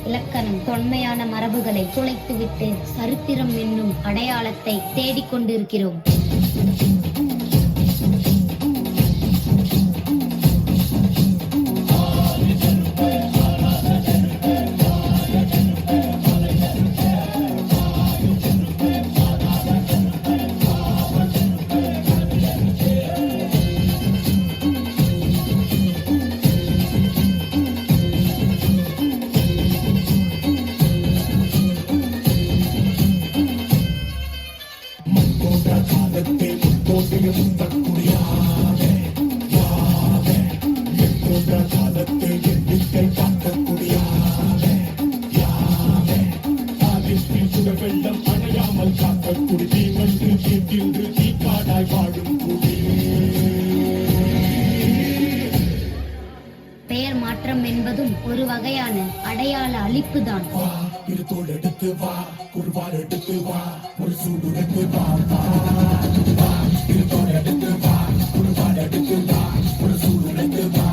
இலக்கணம், தொன்மையான மரபுகளை குலைத்துவிட்டு சரித்திரம் என்னும் அடையாளத்தை தேடிக்கொண்டிருக்கிறோம். பெயர் மாற்றம் என்பதும் ஒரு வகையான அடையாள அழிப்புதான். எடுத்து வா, குருவால் எடுத்து வா, ஒரு சூடு எடுத்து வா, எடுத்து வா, குருவால் எடுத்து வா, ஒரு சூடு எடுத்து வா.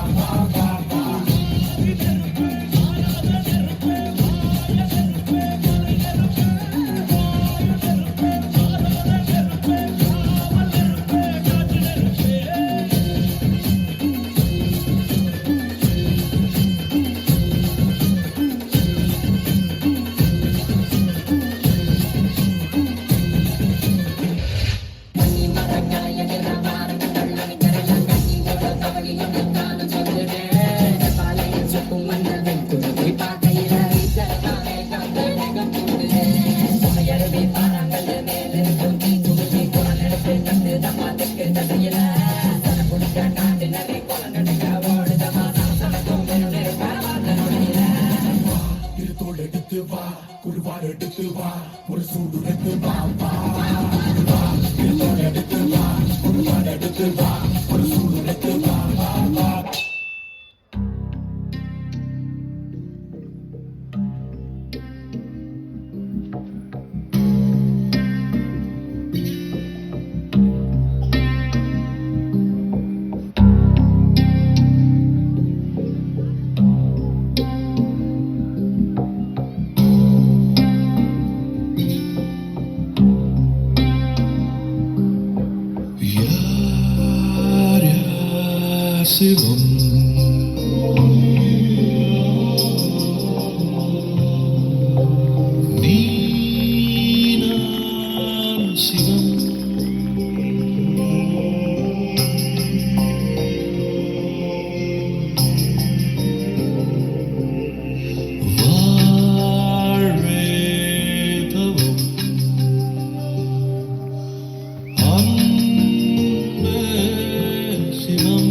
எடுத்து வா, குருவால் எடுத்து வா, ஒரு சூடு எடுத்து வா, எடுத்து வா, குருவால் எடுத்து வா, ஒரு சூடு எடுத்து வா. சிவம் நீனான் சிவம் வாழ்வே தவம் அன்பே சிவம்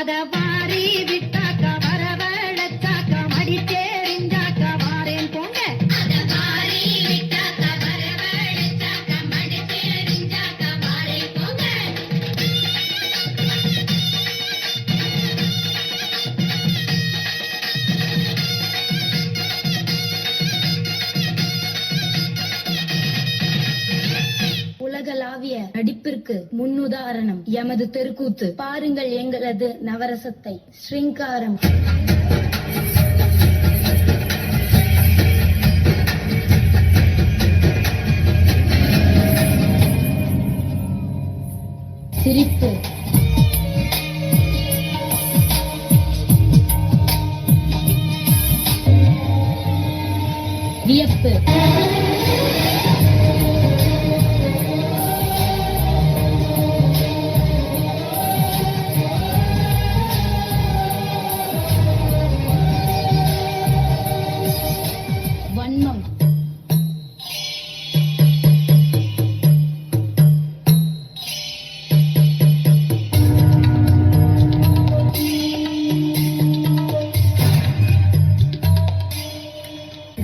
அத வாரி விட்டாக்கா வரவழைச்சாக்கா மடிச்சேரிஞ்சாக்கா வாரேன் போங்க. அத வாரி விட்டாக்கா வரவழைச்சாக்கா மடிச்சேரிஞ்சாக்கா வாரேன் போங்க. உலகளாவிய நடிப்பிற்கு முன்னுதாரணம் எமது தெருக்கூத்து. பாருங்கள் எங்களது நவரசத்தை. ஸ்ரீங்காரம், சிரிப்பு, வியப்பு, வன்மம்,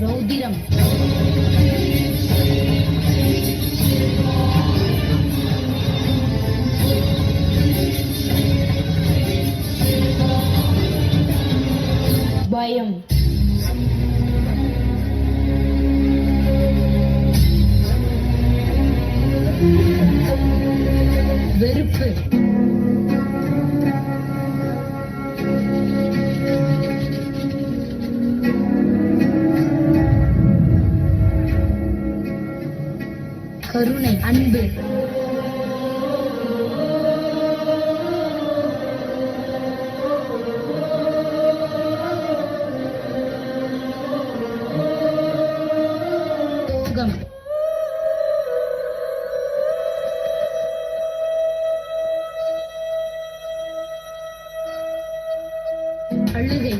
ரௌதிரம், பயம், வெறுப்பு, கருணை, அன்பு, சோகம், அழுகை,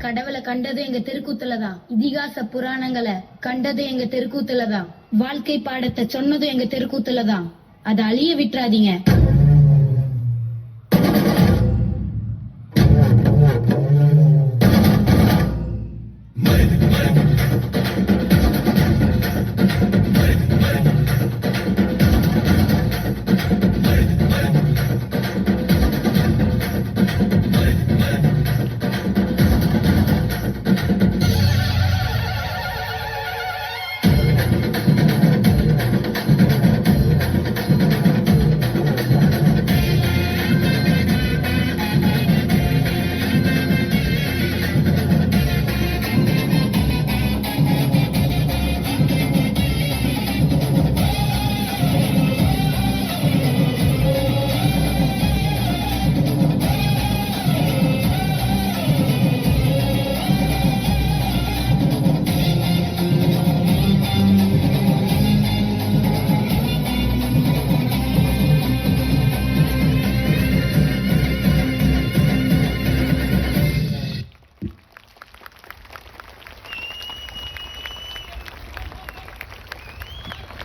கடவுளை கண்டது எங்க தெருக்கூத்துலதான். இதிகாச புராணங்களை கண்டது எங்க தெருக்கூத்துலதான். வாழ்க்கை பாடத்தை சொன்னதும் எங்க தெருக்கூத்துலதான். அதை அழிய விட்டுறாதீங்க.